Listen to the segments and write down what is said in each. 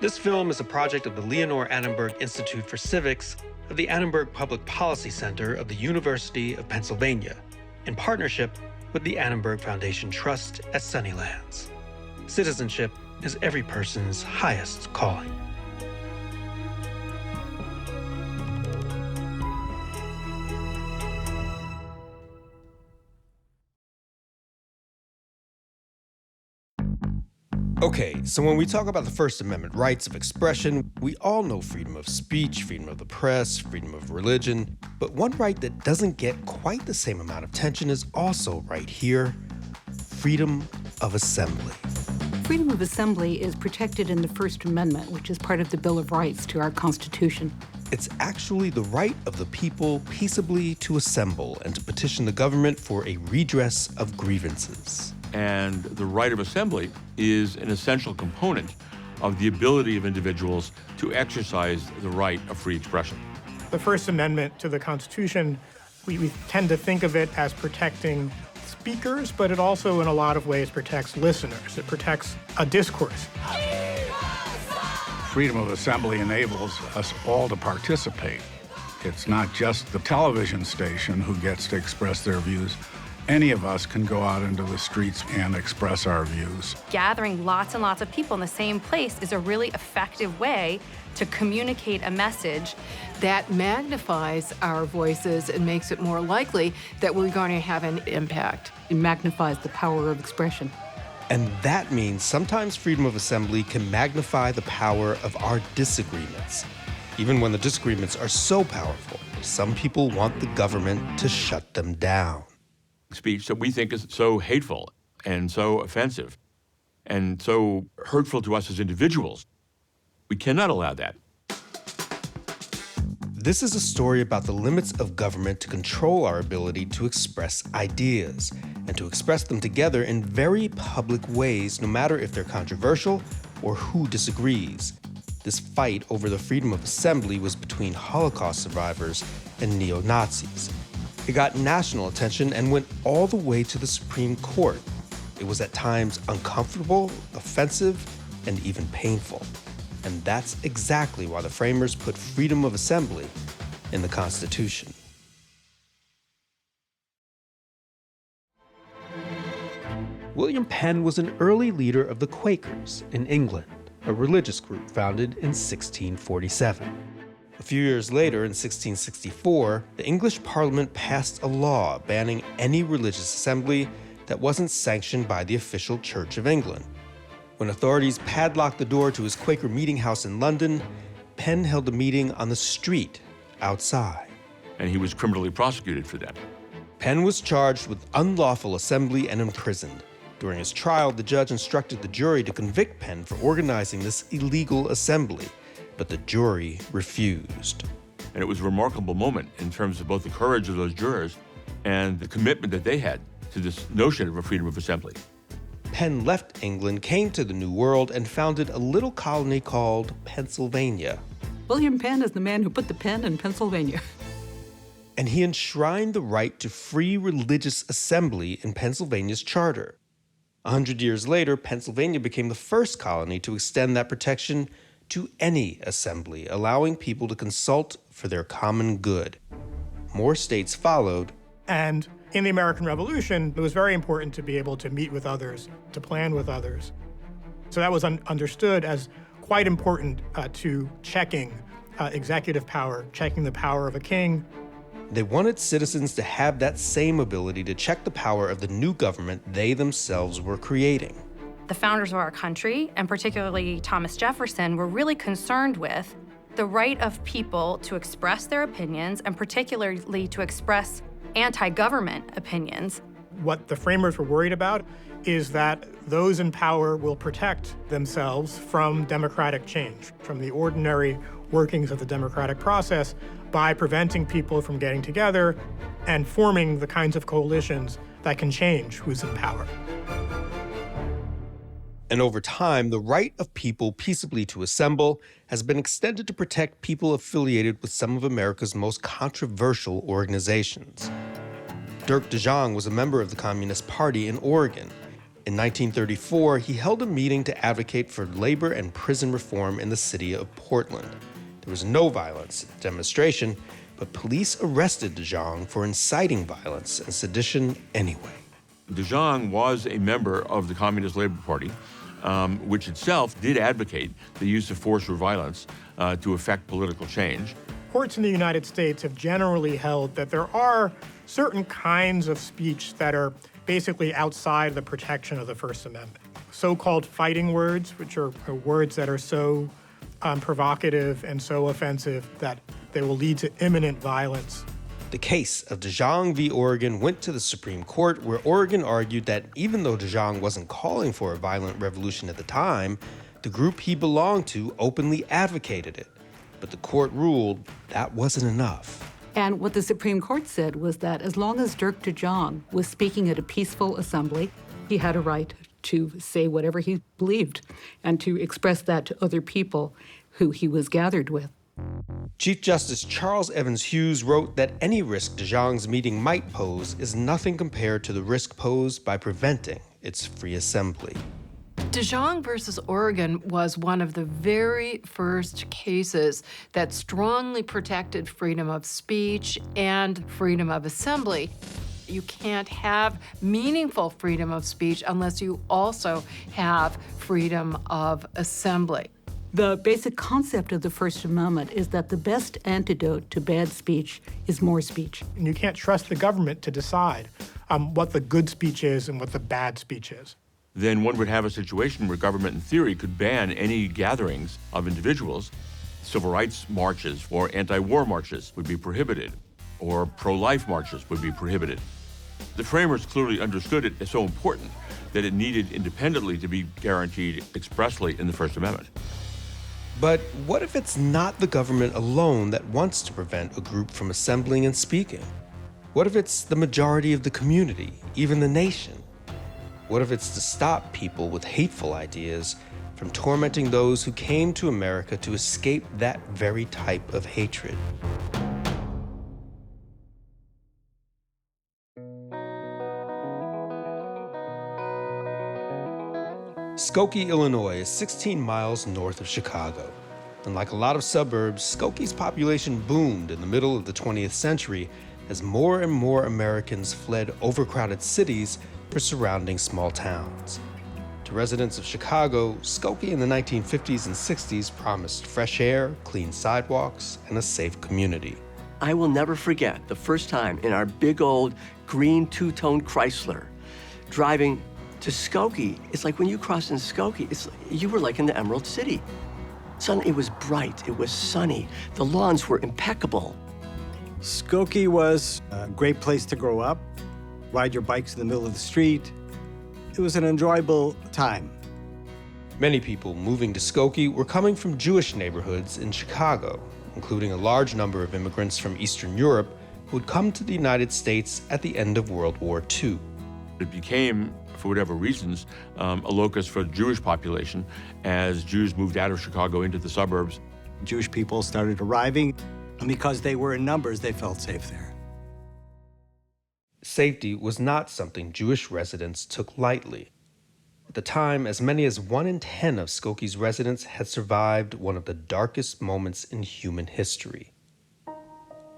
This film is a project of the Leonore Annenberg Institute for Civics of the Annenberg Public Policy Center of the University of Pennsylvania, in partnership with the Annenberg Foundation Trust at Sunnylands. Citizenship is every person's highest calling. Okay, so when we talk about the First Amendment rights of expression, we all know freedom of speech, freedom of the press, freedom of religion, but one right that doesn't get quite the same amount of attention is also right here: freedom of assembly. Freedom of assembly is protected in the First Amendment, which is part of the Bill of Rights to our Constitution. It's actually the right of the people peaceably to assemble and to petition the government for a redress of grievances. And the right of assembly is an essential component of the ability of individuals to exercise the right of free expression. The First Amendment to the Constitution, we tend to think of it as protecting speakers, but it also in a lot of ways protects listeners. It protects a discourse. Freedom of assembly enables us all to participate. It's not just the television station who gets to express their views. Any of us can go out into the streets and express our views. Gathering lots and lots of people in the same place is a really effective way to communicate a message. That magnifies our voices and makes it more likely that we're going to have an impact. It magnifies the power of expression. And that means sometimes freedom of assembly can magnify the power of our disagreements. Even when the disagreements are so powerful, some people want the government to shut them down. Speech that we think is so hateful and so offensive and so hurtful to us as individuals. We cannot allow that. This is a story about the limits of government to control our ability to express ideas and to express them together in very public ways, no matter if they're controversial or who disagrees. This fight over the freedom of assembly was between Holocaust survivors and neo-Nazis. It got national attention and went all the way to the Supreme Court. It was at times uncomfortable, offensive, and even painful. And that's exactly why the framers put freedom of assembly in the Constitution. William Penn was an early leader of the Quakers in England, a religious group founded in 1647. A few years later, in 1664, the English Parliament passed a law banning any religious assembly that wasn't sanctioned by the official Church of England. When authorities padlocked the door to his Quaker meeting house in London, Penn held a meeting on the street outside. And he was criminally prosecuted for that. Penn was charged with unlawful assembly and imprisoned. During his trial, the judge instructed the jury to convict Penn for organizing this illegal assembly, but the jury refused. And it was a remarkable moment in terms of both the courage of those jurors and the commitment that they had to this notion of a freedom of assembly. Penn left England, came to the New World, and founded a little colony called Pennsylvania. William Penn is the man who put the pen in Pennsylvania. And he enshrined the right to free religious assembly in Pennsylvania's charter. 100 years later, Pennsylvania became the first colony to extend that protection to any assembly, allowing people to consult for their common good. More states followed. And in the American Revolution, it was very important to be able to meet with others, to plan with others. So that was understood as quite important to checking executive power, checking the power of a king. They wanted citizens to have that same ability to check the power of the new government they themselves were creating. The founders of our country, and particularly Thomas Jefferson, were really concerned with the right of people to express their opinions, and particularly to express anti-government opinions. What the framers were worried about is that those in power will protect themselves from democratic change, from the ordinary workings of the democratic process, by preventing people from getting together and forming the kinds of coalitions that can change who's in power. And over time, the right of people peaceably to assemble has been extended to protect people affiliated with some of America's most controversial organizations. Dirk de Jong was a member of the Communist Party in Oregon. In 1934, he held a meeting to advocate for labor and prison reform in the city of Portland. There was no violence at the demonstration, but police arrested DeJong for inciting violence and sedition anyway. DeJong was a member of the Communist Labor Party, which itself did advocate the use of force or violence to effect political change. Courts in the United States have generally held that there are certain kinds of speech that are basically outside the protection of the First Amendment. So-called fighting words, which are words that are so provocative and so offensive that they will lead to imminent violence. The case of DeJong v. Oregon went to the Supreme Court, where Oregon argued that even though DeJong wasn't calling for a violent revolution at the time, the group he belonged to openly advocated it. But the court ruled that wasn't enough. And what the Supreme Court said was that as long as Dirk DeJong was speaking at a peaceful assembly, he had a right to say whatever he believed and to express that to other people who he was gathered with. Chief Justice Charles Evans Hughes wrote that any risk DeJong's meeting might pose is nothing compared to the risk posed by preventing its free assembly. DeJong versus Oregon was one of the very first cases that strongly protected freedom of speech and freedom of assembly. You can't have meaningful freedom of speech unless you also have freedom of assembly. The basic concept of the First Amendment is that the best antidote to bad speech is more speech. And you can't trust the government to decide what the good speech is and what the bad speech is. Then one would have a situation where government, in theory, could ban any gatherings of individuals. Civil rights marches or anti-war marches would be prohibited, or pro-life marches would be prohibited. The framers clearly understood it as so important that it needed independently to be guaranteed expressly in the First Amendment. But what if it's not the government alone that wants to prevent a group from assembling and speaking? What if it's the majority of the community, even the nation? What if it's to stop people with hateful ideas from tormenting those who came to America to escape that very type of hatred? Skokie, Illinois is 16 miles north of Chicago. And like a lot of suburbs, Skokie's population boomed in the middle of the 20th century as more and more Americans fled overcrowded cities for surrounding small towns. To residents of Chicago, Skokie in the 1950s and 60s promised fresh air, clean sidewalks, and a safe community. I will never forget the first time in our big old green two-tone Chrysler driving to Skokie. It's like when you crossed in Skokie, you were like in the Emerald City. Suddenly it was bright, it was sunny, the lawns were impeccable. Skokie was a great place to grow up, ride your bikes in the middle of the street. It was an enjoyable time. Many people moving to Skokie were coming from Jewish neighborhoods in Chicago, including a large number of immigrants from Eastern Europe who had come to the United States at the end of World War II. It became, for whatever reasons, a locus for the Jewish population as Jews moved out of Chicago into the suburbs. Jewish people started arriving, and because they were in numbers, they felt safe there. Safety was not something Jewish residents took lightly. At the time, as many as 1 in 10 of Skokie's residents had survived one of the darkest moments in human history: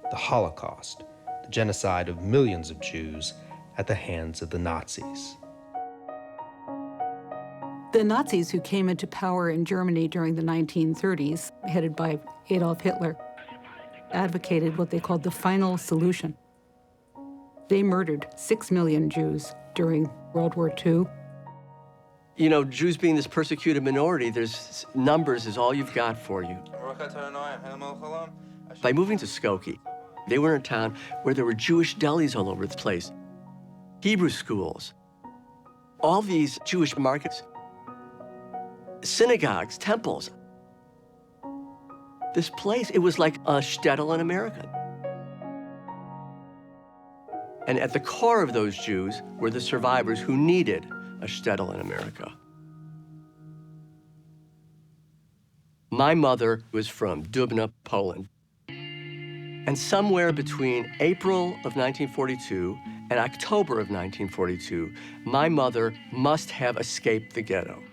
the Holocaust, the genocide of millions of Jews at the hands of the Nazis. The Nazis who came into power in Germany during the 1930s, headed by Adolf Hitler, advocated what they called the final solution. They murdered 6 million Jews during World War II. You know, Jews being this persecuted minority, there's numbers is all you've got for you. By moving to Skokie, they were in a town where there were Jewish delis all over the place, Hebrew schools, all these Jewish markets, synagogues, temples. This place, it was like a shtetl in America. And at the core of those Jews were the survivors who needed a shtetl in America. My mother was from Dubna, Poland. And somewhere between April of 1942 in October of 1942, my mother must have escaped the ghetto.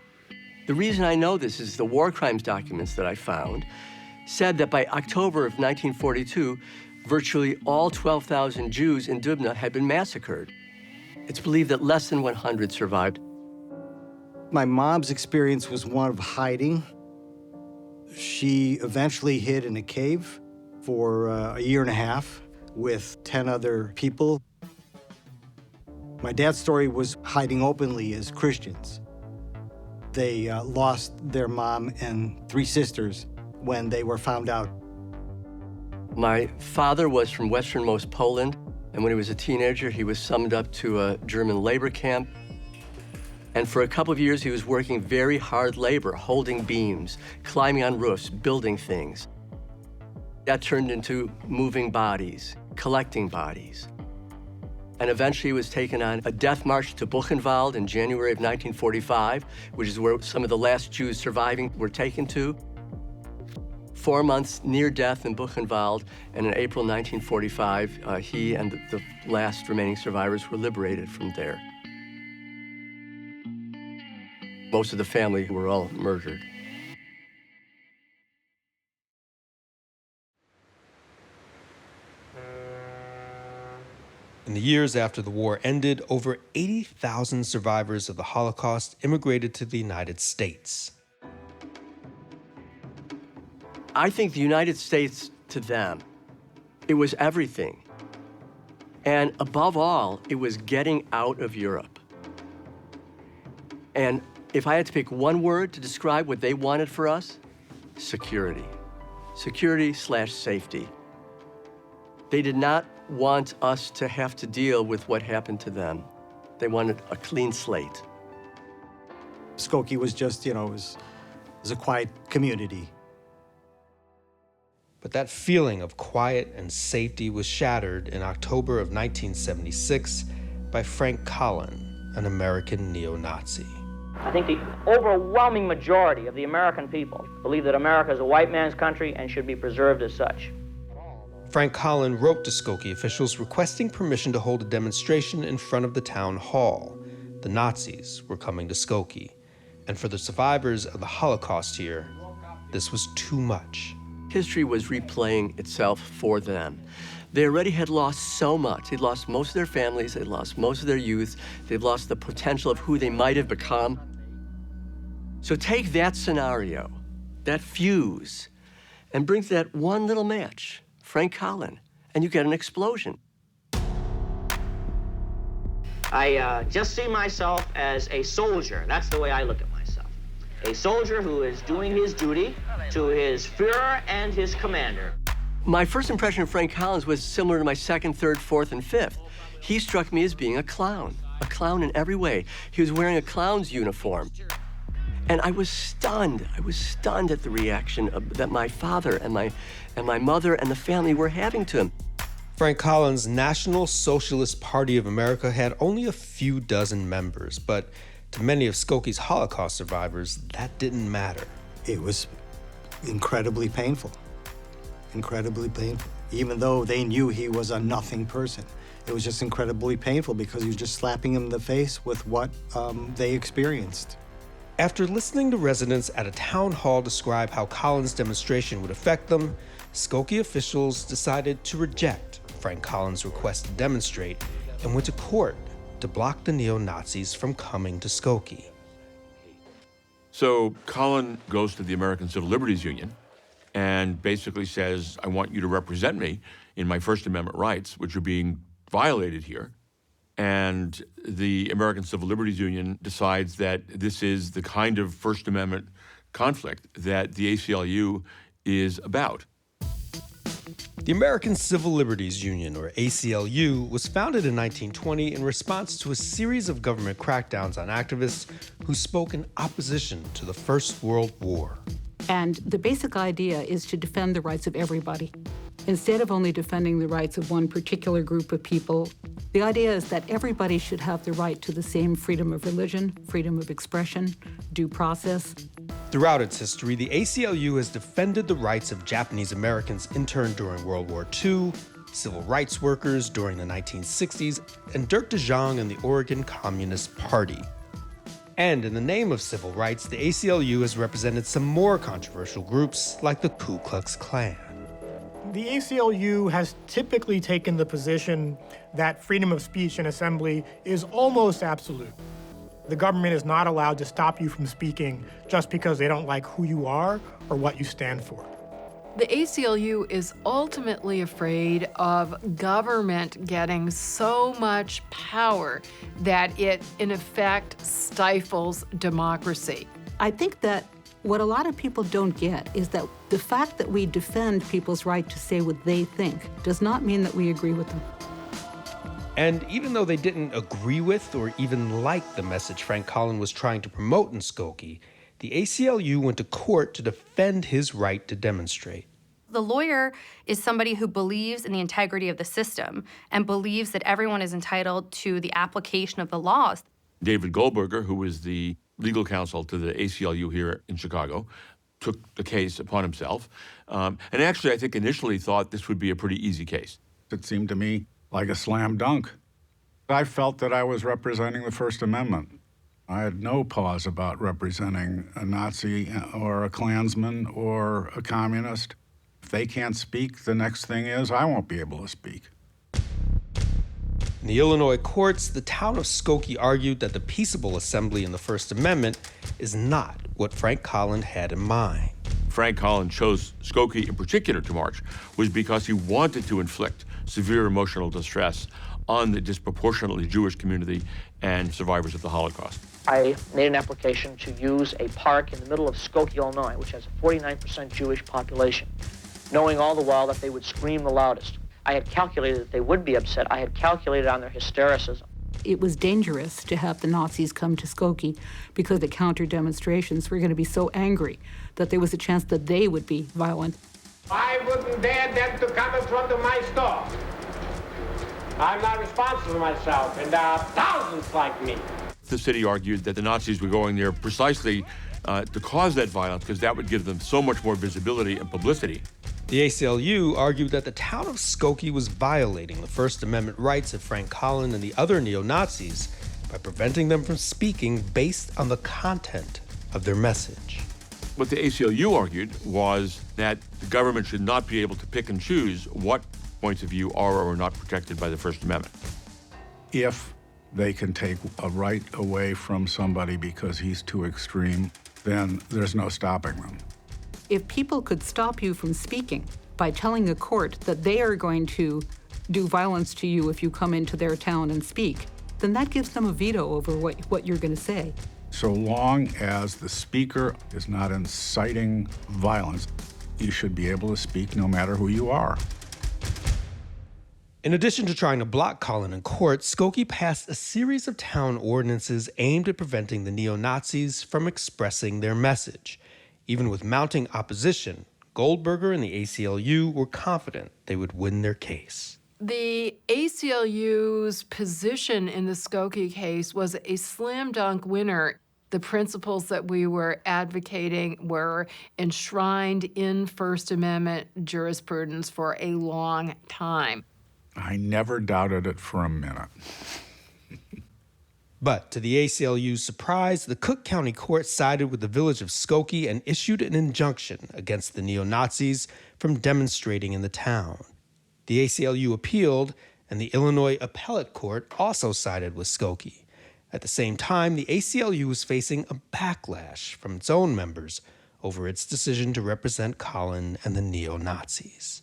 The reason I know this is the war crimes documents that I found said that by October of 1942, virtually all 12,000 Jews in Dubna had been massacred. It's believed that less than 100 survived. My mom's experience was one of hiding. She eventually hid in a cave for a year and a half with 10 other people. My dad's story was hiding openly as Christians. They lost their mom and 3 sisters when they were found out. My father was from westernmost Poland, and when he was a teenager, he was summoned up to a German labor camp. And for a couple of years, he was working very hard labor, holding beams, climbing on roofs, building things. That turned into moving bodies, collecting bodies. And eventually he was taken on a death march to Buchenwald in January of 1945, which is where some of the last Jews surviving were taken to. 4 months near death in Buchenwald, and in April 1945, he and the last remaining survivors were liberated from there. Most of the family were all murdered. In the years after the war ended, over 80,000 survivors of the Holocaust immigrated to the United States. I think the United States, to them, it was everything. And above all, it was getting out of Europe. And if I had to pick one word to describe what they wanted for us, security. Security/safety. They did not want us to have to deal with what happened to them. They wanted a clean slate. Skokie was just, it was a quiet community. But that feeling of quiet and safety was shattered in October of 1976 by Frank Collin, an American neo-Nazi. I think the overwhelming majority of the American people believe that America is a white man's country and should be preserved as such. Frank Collin wrote to Skokie officials requesting permission to hold a demonstration in front of the town hall. The Nazis were coming to Skokie, and for the survivors of the Holocaust here, this was too much. History was replaying itself for them. They already had lost so much. They'd lost most of their families, they'd lost most of their youth, they'd lost the potential of who they might have become. So take that scenario, that fuse, and bring that one little match, Frank Collin, and you get an explosion. I just see myself as a soldier. That's the way I look at myself. A soldier who is doing his duty to his Führer and his commander. My first impression of Frank Collins was similar to my second, third, fourth, and fifth. He struck me as being a clown in every way. He was wearing a clown's uniform. And I was stunned. I was stunned at the reaction that my father and my mother and the family were having to him. Frank Collin's National Socialist Party of America had only a few dozen members, but to many of Skokie's Holocaust survivors, that didn't matter. It was incredibly painful. Incredibly painful. Even though they knew he was a nothing person. It was just incredibly painful because he was just slapping him in the face with what they experienced. After listening to residents at a town hall describe how Collin's demonstration would affect them, Skokie officials decided to reject Frank Collin's request to demonstrate and went to court to block the neo-Nazis from coming to Skokie. So Collin goes to the American Civil Liberties Union and basically says, I want you to represent me in my First Amendment rights, which are being violated here. And the American Civil Liberties Union decides that this is the kind of First Amendment conflict that the ACLU is about. The American Civil Liberties Union, or ACLU, was founded in 1920 in response to a series of government crackdowns on activists who spoke in opposition to the First World War. And the basic idea is to defend the rights of everybody. Instead of only defending the rights of one particular group of people, the idea is that everybody should have the right to the same freedom of religion, freedom of expression, due process. Throughout its history, the ACLU has defended the rights of Japanese Americans interned during World War II, civil rights workers during the 1960s, and Dirk de Jong and the Oregon Communist Party. And in the name of civil rights, the ACLU has represented some more controversial groups like the Ku Klux Klan. The ACLU has typically taken the position that freedom of speech and assembly is almost absolute. The government is not allowed to stop you from speaking just because they don't like who you are or what you stand for. The ACLU is ultimately afraid of government getting so much power that it, in effect, stifles democracy. I think that what a lot of people don't get is that the fact that we defend people's right to say what they think does not mean that we agree with them. And even though they didn't agree with or even like the message Frank Collin was trying to promote in Skokie, the ACLU went to court to defend his right to demonstrate. The lawyer is somebody who believes in the integrity of the system and believes that everyone is entitled to the application of the laws. David Goldberger, who was the legal counsel to the ACLU here in Chicago, took the case upon himself. And actually, I think initially thought this would be a pretty easy case. It seemed to me like a slam dunk. I felt that I was representing the First Amendment. I had no pause about representing a Nazi or a Klansman or a communist. If they can't speak, the next thing is I won't be able to speak. In the Illinois courts, the town of Skokie argued that the peaceable assembly in the First Amendment is not what Frank Collin had in mind. Frank Collin chose Skokie in particular to march was because he wanted to inflict severe emotional distress on the disproportionately Jewish community and survivors of the Holocaust. I made an application to use a park in the middle of Skokie, Illinois, which has a 49% Jewish population, knowing all the while that they would scream the loudest. I had calculated that they would be upset. I had calculated on their hystericism. It was dangerous to have the Nazis come to Skokie because the counter-demonstrations were going to be so angry that there was a chance that they would be violent. I wouldn't dare them to come in front of my store. I'm not responsible for myself, and there are thousands like me. The city argued that the Nazis were going there precisely to cause that violence because that would give them so much more visibility and publicity. The ACLU argued that the town of Skokie was violating the First Amendment rights of Frank Collin and the other neo-Nazis by preventing them from speaking based on the content of their message. What the ACLU argued was that the government should not be able to pick and choose what points of view are or are not protected by the First Amendment. If they can take a right away from somebody because he's too extreme, then there's no stopping them. If people could stop you from speaking by telling a court that they are going to do violence to you if you come into their town and speak, then that gives them a veto over what you're going to say. So long as the speaker is not inciting violence, you should be able to speak no matter who you are. In addition to trying to block Collin in court, Skokie passed a series of town ordinances aimed at preventing the neo-Nazis from expressing their message. Even with mounting opposition, Goldberger and the ACLU were confident they would win their case. The ACLU's position in the Skokie case was a slam dunk winner. The principles that we were advocating were enshrined in First Amendment jurisprudence for a long time. I never doubted it for a minute. But to the ACLU's surprise, the Cook County Court sided with the village of Skokie and issued an injunction against the neo-Nazis from demonstrating in the town. The ACLU appealed, and the Illinois Appellate Court also sided with Skokie. At the same time, the ACLU was facing a backlash from its own members over its decision to represent Collin and the neo-Nazis.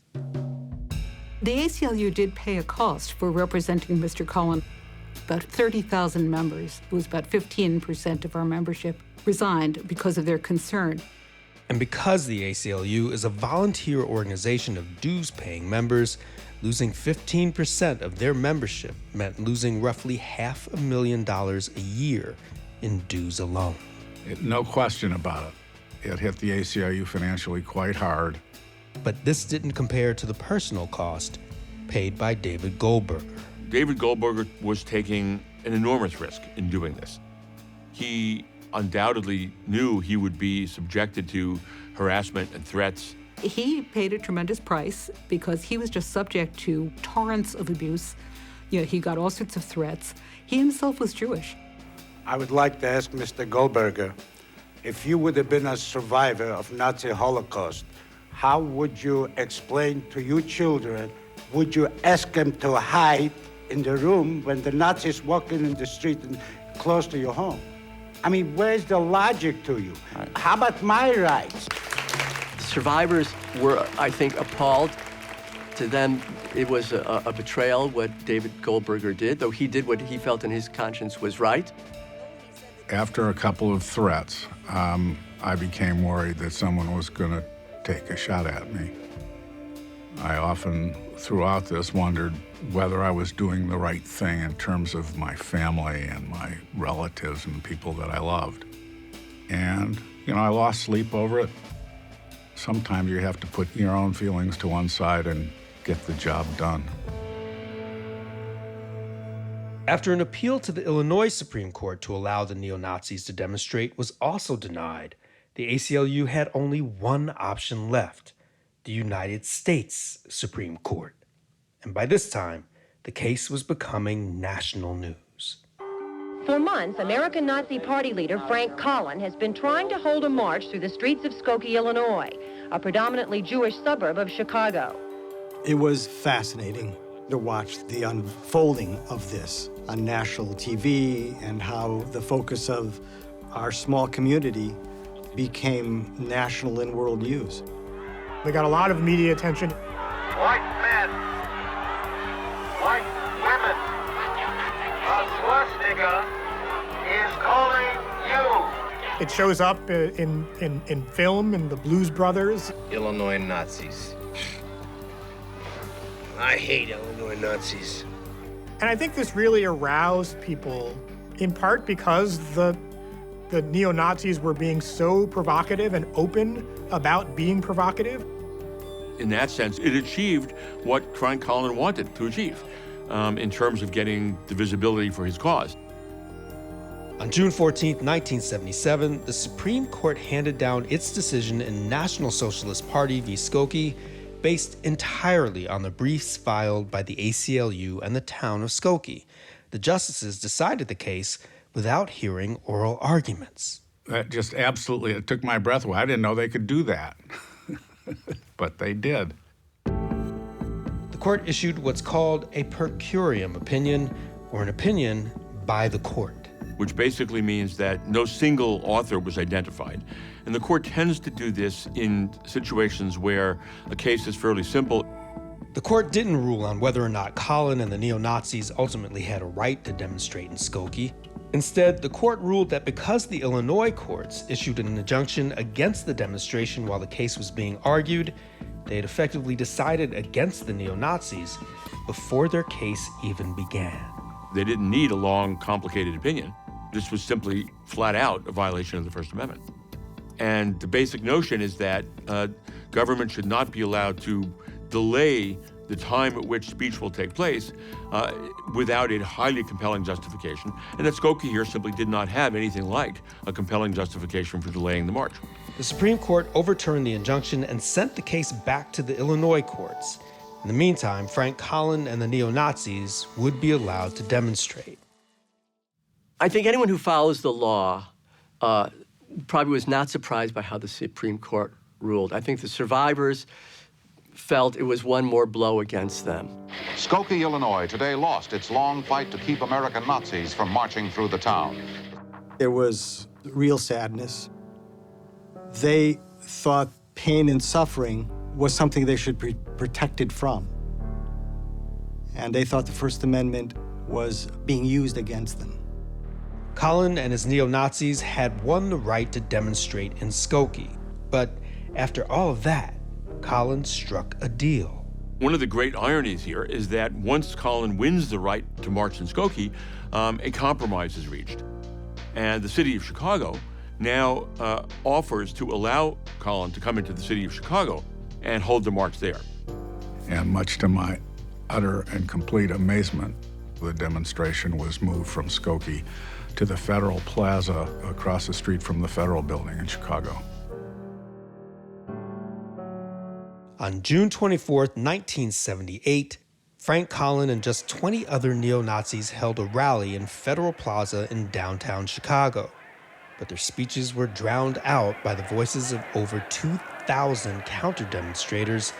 The ACLU did pay a cost for representing Mr. Collin. About 30,000 members, it was about 15% of our membership, resigned because of their concern. And because the ACLU is a volunteer organization of dues-paying members, losing 15% of their membership meant losing roughly $500,000 a year in dues alone. No question about it. It hit the ACLU financially quite hard. But this didn't compare to the personal cost paid by David Goldberger. David Goldberger was taking an enormous risk in doing this. He undoubtedly knew he would be subjected to harassment and threats He paid a tremendous price because he was just subject to torrents of abuse. He got all sorts of threats. He himself was Jewish. I would like to ask Mr. Goldberger, if you would have been a survivor of Nazi Holocaust, how would you explain to your children, would you ask them to hide in the room when the Nazis walking in the street and close to your home? I mean, where's the logic to you? How about my rights? Survivors were, I think, appalled. To them, it was a betrayal, what David Goldberger did, though he did what he felt in his conscience was right. After a couple of threats, I became worried that someone was going to take a shot at me. I often, throughout this, wondered whether I was doing the right thing in terms of my family and my relatives and people that I loved. And, I lost sleep over it. Sometimes you have to put your own feelings to one side and get the job done. After an appeal to the Illinois Supreme Court to allow the neo-Nazis to demonstrate was also denied, the ACLU had only one option left: the United States Supreme Court. And by this time, the case was becoming national news. For months, American Nazi Party leader Frank Collin has been trying to hold a march through the streets of Skokie, Illinois, a predominantly Jewish suburb of Chicago. It was fascinating to watch the unfolding of this on national TV and how the focus of our small community became national and world news. They got a lot of media attention. White men, white women, a swastika is calling you. It shows up in film, in the Blues Brothers. Illinois Nazis. I hate Illinois Nazis. And I think this really aroused people, in part because the neo-Nazis were being so provocative and open about being provocative. In that sense, it achieved what Frank Collin wanted to achieve in terms of getting the visibility for his cause. On June 14, 1977, the Supreme Court handed down its decision in National Socialist Party v. Skokie, based entirely on the briefs filed by the ACLU and the town of Skokie. The justices decided the case without hearing oral arguments. That just absolutely, it took my breath away. I didn't know they could do that, but they did. The court issued what's called a per curiam opinion, or an opinion by the court, which basically means that no single author was identified. And the court tends to do this in situations where a case is fairly simple. The court didn't rule on whether or not Collin and the neo-Nazis ultimately had a right to demonstrate in Skokie. Instead, the court ruled that because the Illinois courts issued an injunction against the demonstration while the case was being argued, they had effectively decided against the neo-Nazis before their case even began. They didn't need a long, complicated opinion. This was simply flat out a violation of the First Amendment. And the basic notion is that government should not be allowed to delay the time at which speech will take place without a highly compelling justification. And that Skokie here simply did not have anything like a compelling justification for delaying the march. The Supreme Court overturned the injunction and sent the case back to the Illinois courts. In the meantime, Frank Collin and the neo-Nazis would be allowed to demonstrate. I think anyone who follows the law probably was not surprised by how the Supreme Court ruled. I think the survivors felt it was one more blow against them. Skokie, Illinois, today lost its long fight to keep American Nazis from marching through the town. There was real sadness. They thought pain and suffering was something they should be protected from. And they thought the First Amendment was being used against them. Collin and his neo-Nazis had won the right to demonstrate in Skokie. But after all of that, Collin struck a deal. One of the great ironies here is that once Collin wins the right to march in Skokie, a compromise is reached. And the city of Chicago now offers to allow Collin to come into the city of Chicago and hold the march there. And much to my utter and complete amazement, the demonstration was moved from Skokie to the Federal Plaza across the street from the Federal Building in Chicago. On June 24th, 1978, Frank Collin and just 20 other neo-Nazis held a rally in Federal Plaza in downtown Chicago. But their speeches were drowned out by the voices of over 2,000 counter-demonstrators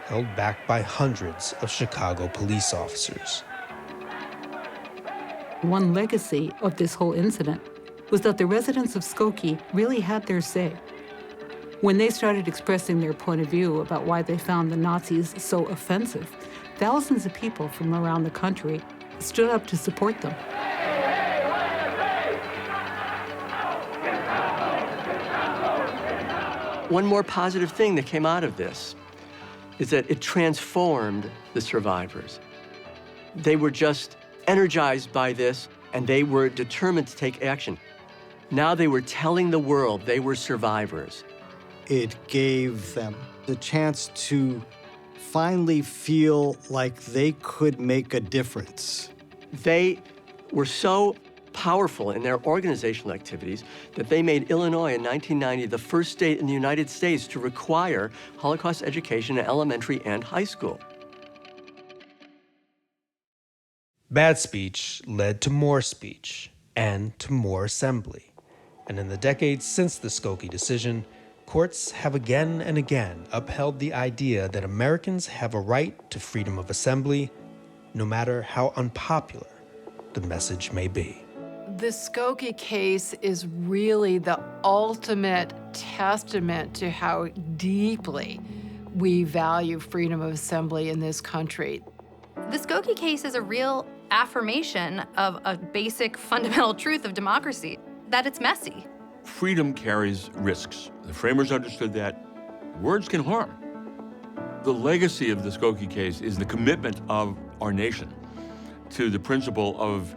held back by hundreds of Chicago police officers. One legacy of this whole incident was that the residents of Skokie really had their say. When they started expressing their point of view about why they found the Nazis so offensive, thousands of people from around the country stood up to support them. One more positive thing that came out of this is that it transformed the survivors. They were just energized by this, and they were determined to take action. Now they were telling the world they were survivors. It gave them the chance to finally feel like they could make a difference. They were so powerful in their organizational activities that they made Illinois in 1990 the first state in the United States to require Holocaust education in elementary and high school. Bad speech led to more speech and to more assembly. And in the decades since the Skokie decision, courts have again and again upheld the idea that Americans have a right to freedom of assembly, no matter how unpopular the message may be. The Skokie case is really the ultimate testament to how deeply we value freedom of assembly in this country. The Skokie case is a real affirmation of a basic fundamental truth of democracy, that it's messy. Freedom carries risks. The framers understood that. Words can harm. The legacy of the Skokie case is the commitment of our nation to the principle of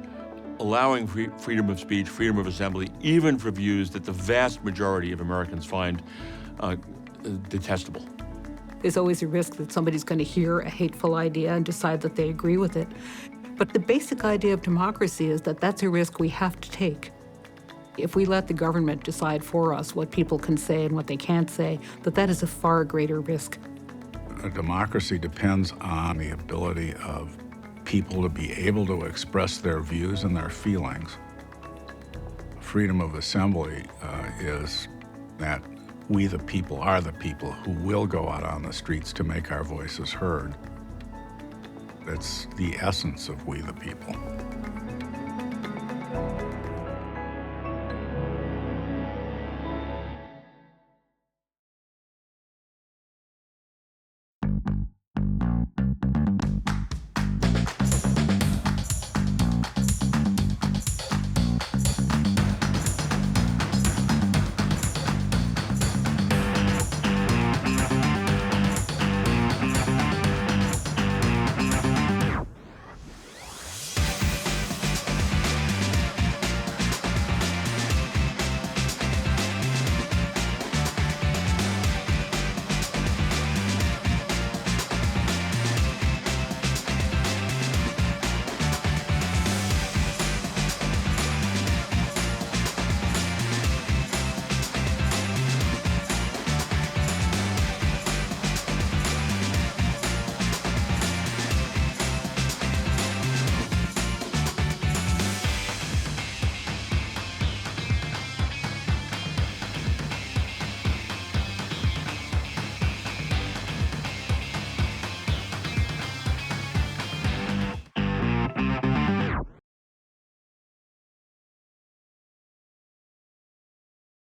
allowing freedom of speech, freedom of assembly, even for views that the vast majority of Americans find detestable. There's always a risk that somebody's going to hear a hateful idea and decide that they agree with it. But the basic idea of democracy is that that's a risk we have to take. If we let the government decide for us what people can say and what they can't say, that is a far greater risk. A democracy depends on the ability of people to be able to express their views and their feelings. Freedom of assembly is that we the people are the people who will go out on the streets to make our voices heard. It's the essence of we the people.